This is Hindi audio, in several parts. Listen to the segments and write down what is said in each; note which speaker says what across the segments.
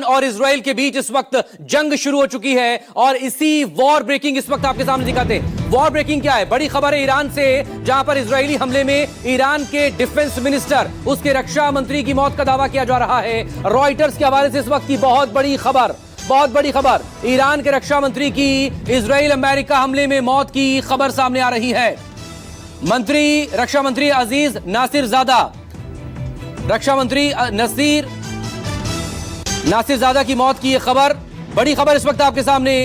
Speaker 1: और इजराइल के बीच इस वक्त जंग शुरू हो चुकी है और इसी वॉर ब्रेकिंग इस वक्त आपके सामने दिखाते हैं। वॉर ब्रेकिंग क्या है? बड़ी खबर है ईरान से, जहां पर इजरायली हमले में ईरान के डिफेंस मिनिस्टर, उसके रक्षा मंत्री की मौत का दावा किया जा रहा है। रॉयटर्स के हवाले से इस वक्त की बहुत बड़ी खबर, बहुत बड़ी खबर, ईरान के रक्षा मंत्री की इजराइल अमेरिका हमले में मौत की खबर सामने आ रही है। रक्षा मंत्री अजीज नासिरजादा, रक्षा मंत्री नासिरजादा की मौत की यह खबर, बड़ी खबर इस वक्त आपके सामने।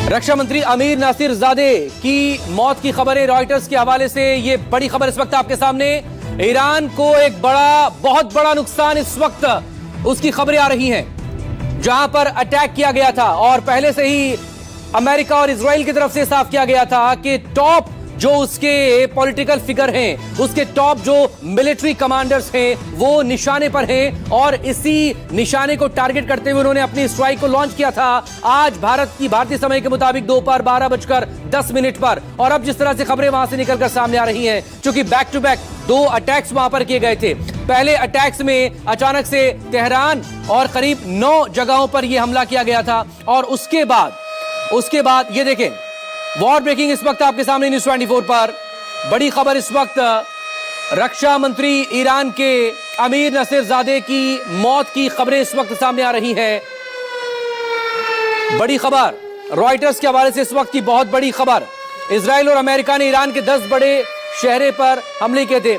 Speaker 1: रक्षा मंत्री अमीर नासिरजादे की मौत की खबर है रॉयटर्स के हवाले से, यह बड़ी खबर इस वक्त आपके सामने। ईरान को एक बहुत बड़ा नुकसान इस वक्त उसकी खबरें आ रही हैं, जहां पर अटैक किया गया था और पहले से ही अमेरिका और इजराइल की तरफ से साफ किया गया था कि टॉप जो उसके पॉलिटिकल फिगर हैं, उसके टॉप जो मिलिट्री कमांडर्स हैं, वो निशाने पर हैं और इसी निशाने को टारगेट करते हुए उन्होंने अपनी स्ट्राइक को लॉन्च किया था आज भारतीय समय के मुताबिक दोपहर 12:10 पर। और अब जिस तरह से खबरें वहां से निकलकर सामने आ रही हैं, क्योंकि बैक टू बैक 2 अटैक्स वहां पर किए गए थे। पहले अटैक्स में अचानक से तेहरान और करीब 9 जगहों पर यह हमला किया गया था और उसके बाद ये देखें, वॉर ब्रेकिंग इस वक्त आपके सामने न्यूज़ 24 पर। बड़ी खबर इस वक्त, रक्षा मंत्री ईरान के अमीर नासिरजादे की मौत की खबरें इस वक्त सामने आ रही है। बड़ी खबर रॉयटर्स के हवाले से इस वक्त की बहुत बड़ी खबर। इजराइल और अमेरिका ने ईरान के 10 बड़े शहरों पर हमले किए थे।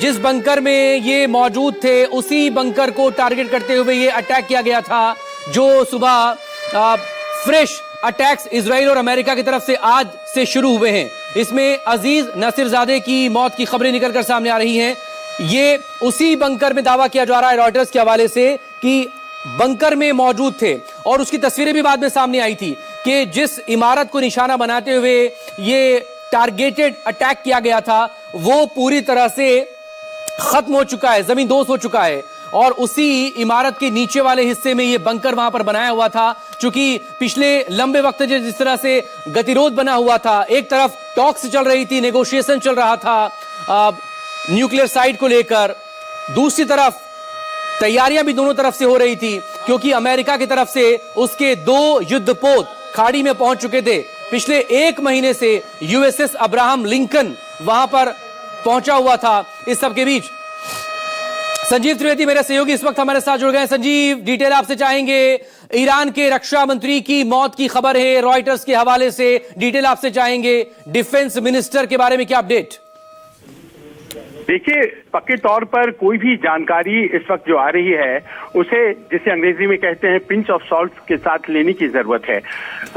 Speaker 1: जिस बंकर में ये मौजूद थे, उसी बंकर को टारगेट करते हुए ये अटैक किया गया था, जो सुबह फ्रेश अटैक्स इजराइल और अमेरिका की तरफ से आज से शुरू हुए हैं। इसमें अजीज नासिरजादे की मौत की खबरें निकलकर सामने आ रही हैं। ये उसी बंकर में दावा किया जा रहा है रॉयटर्स के हवाले से कि बंकर में मौजूद थे और उसकी तस्वीरें भी बाद में सामने आई थी कि जिस इमारत को निशाना बनाते हुए ये टारगेटेड अटैक किया गया था, वो पूरी तरह से खत्म हो चुका है, जमींदोज हो चुका है। और उसी इमारत के नीचे वाले हिस्से में ये बंकर वहां पर बनाया हुआ था, क्योंकि पिछले लंबे वक्त से जिस तरह से गतिरोध बना हुआ था, एक तरफ टॉक्स चल रही थी, नेगोशिएशन चल रहा था न्यूक्लियर साइट को लेकर, दूसरी तरफ तैयारियां भी दोनों तरफ से हो रही थी, क्योंकि अमेरिका की तरफ से उसके 2 युद्धपोत खाड़ी में पहुंच चुके थे। पिछले 1 महीने से यूएसएस अब्राहम लिंकन वहां पर पहुंचा हुआ था। इस सब के बीच संजीव त्रिवेदी मेरे सहयोगी इस वक्त हमारे साथ जुड़ गए हैं। संजीव, डिटेल आपसे चाहेंगे। ईरान के रक्षा मंत्री की मौत की खबर है रॉयटर्स के हवाले से, डिटेल आपसे चाहेंगे। डिफेंस मिनिस्टर के बारे में क्या अपडेट?
Speaker 2: देखिए, पक्के तौर पर कोई भी जानकारी इस वक्त जो आ रही है, उसे जिसे अंग्रेजी में कहते हैं पिंच ऑफ सॉल्ट के साथ लेने की जरूरत है।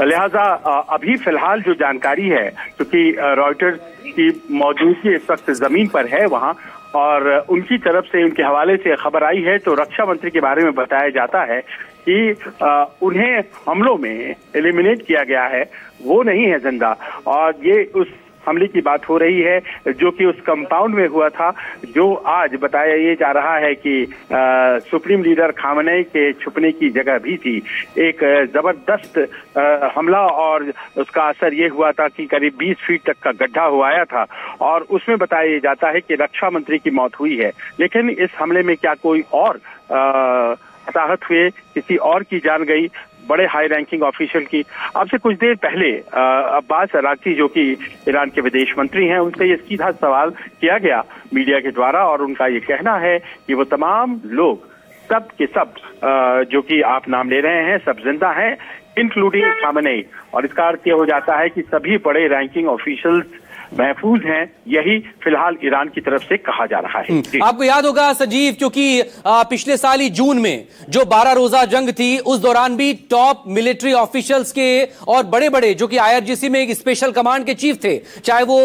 Speaker 2: लिहाजा अभी फिलहाल जो जानकारी है, क्योंकि रॉयटर्स की मौजूदगी इस वक्त जमीन पर है वहां और उनकी तरफ से, उनके हवाले से खबर आई है, तो रक्षा मंत्री के बारे में बताया जाता है कि उन्हें हमलों में एलिमिनेट किया गया है, वो नहीं है जिंदा। और ये उस हमले की बात हो रही है जो कि उस कंपाउंड में हुआ था, जो आज बताया ये जा रहा है कि सुप्रीम लीडर खामनेई के छुपने की जगह भी थी। एक जबरदस्त हमला और उसका असर ये हुआ था कि करीब 20 फीट तक का गड्ढा हुआ था और उसमें बताया जाता है कि रक्षा मंत्री की मौत हुई है। लेकिन इस हमले में क्या कोई और हताहत हुए, किसी और की जान गई, बड़े हाई रैंकिंग ऑफिशियल की? अब से कुछ देर पहले अब्बास अराक्ची, जो कि ईरान के विदेश मंत्री हैं, उनसे ये सीधा सवाल किया गया मीडिया के द्वारा और उनका ये कहना है कि वो तमाम लोग, सब के सब जो कि आप नाम ले रहे हैं, सब जिंदा हैं, इंक्लूडिंग खामनेई। और इसका अर्थ ये हो जाता है कि सभी बड़े रैंकिंग ऑफिशियल्स महफूज हैं, यही फिलहाल ईरान की तरफ से कहा जा रहा है।
Speaker 1: आपको याद होगा संजीव, क्योंकि पिछले साल ही जून में जो 12 रोजा जंग थी, उस दौरान भी टॉप मिलिट्री ऑफिशियल्स के और बड़े बड़े जो कि आईआरजीसी में एक स्पेशल कमांड के चीफ थे, चाहे वो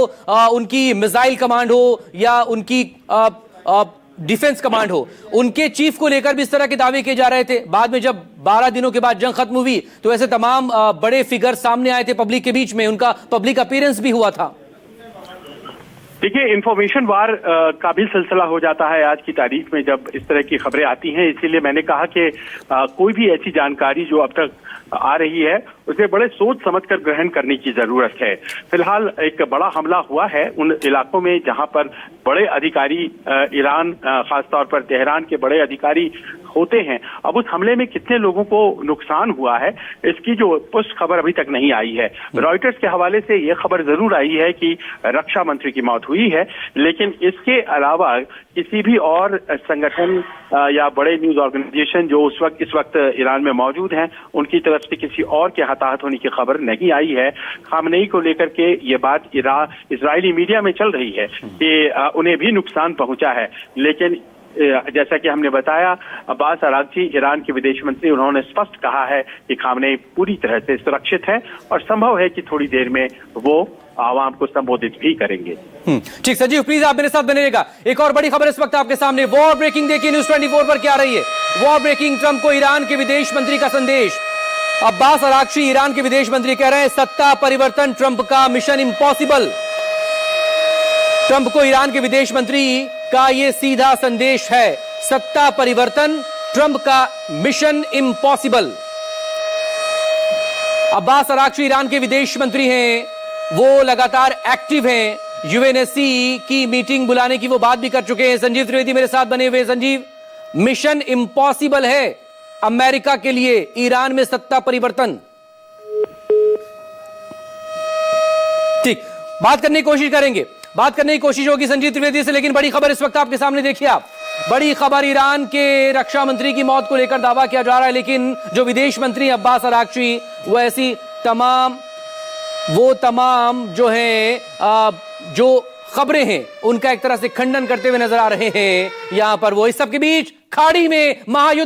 Speaker 1: उनकी मिसाइल कमांड हो या उनकी डिफेंस कमांड हो, उनके चीफ को लेकर भी इस तरह के दावे किए जा रहे थे। बाद में जब 12 दिनों के बाद जंग खत्म हुई, तो ऐसे तमाम बड़े फिगर सामने आए थे पब्लिक के बीच में, उनका पब्लिक अपीयरेंस भी हुआ था।
Speaker 2: देखिए, इंफॉर्मेशन वार का भी सिलसिला हो जाता है आज की तारीख में जब इस तरह की खबरें आती हैं। इसीलिए मैंने कहा कि कोई भी ऐसी जानकारी जो अब तक आ रही है उसे बड़े सोच समझकर ग्रहण करने की जरूरत है। फिलहाल एक बड़ा हमला हुआ है उन इलाकों में जहां पर बड़े अधिकारी ईरान, खासतौर पर तेहरान के बड़े अधिकारी होते हैं। अब उस हमले में कितने लोगों को नुकसान हुआ है, इसकी जो पुष्ट खबर अभी तक नहीं आई है। रॉयटर्स के हवाले से यह खबर जरूर आई है कि रक्षा मंत्री की मौत हुई है, लेकिन इसके अलावा किसी भी और संगठन या बड़े न्यूज ऑर्गेनाइजेशन जो इस वक्त ईरान में मौजूद हैं, उनकी तरफ से किसी और के हताहत होने की खबर नहीं आई है। खामनेई को लेकर के ये बात इजरायली मीडिया में चल रही है कि उन्हें भी नुकसान पहुंचा है, लेकिन जैसा कि हमने बताया, अब्बास अरागची ईरान के विदेश मंत्री, उन्होंने स्पष्ट कहा है कि खामनेई पूरी तरह से सुरक्षित है और संभव है कि थोड़ी देर में वो आवाम को संबोधित भी करेंगे।
Speaker 1: ठीक संजीव, प्लीज आप मेरे साथ बने रहिएगा। एक और बड़ी खबर इस वक्त आपके सामने, वॉर ब्रेकिंग देखिए न्यूज 24 पर क्या रही है। वॉर ब्रेकिंग, ट्रंप को ईरान के विदेश मंत्री का संदेश। अब्बास अरागची ईरान के विदेश मंत्री कह रहे हैं सत्ता परिवर्तन ट्रंप का मिशन इम्पॉसिबल। ट्रंप को ईरान के विदेश मंत्री का यह सीधा संदेश है, सत्ता परिवर्तन ट्रंप का mission impossible. Abbas Araghchi Iran के विदेश मंत्री हैं, वो लगातार एक्टिव हैं, यूएनएससी की मीटिंग बुलाने की वो बात भी कर चुके हैं। संजीव त्रिवेदी मेरे साथ बने हुए। संजीव, मिशन इम्पॉसिबल है अमेरिका के लिए ईरान में सत्ता परिवर्तन। ठीक, बात करने की कोशिश होगी संजीव त्रिवेदी से, लेकिन बड़ी खबर इस वक्त आपके सामने देखिए आप। बड़ी खबर, ईरान के रक्षा मंत्री की मौत को लेकर दावा किया जा रहा है, लेकिन जो विदेश मंत्री अब्बास अरागची वो ऐसी तमाम जो है जो खबरें हैं उनका एक तरह से खंडन करते हुए नजर आ रहे हैं। यहां पर वो इस सब के बीच खाड़ी में महायुद्ध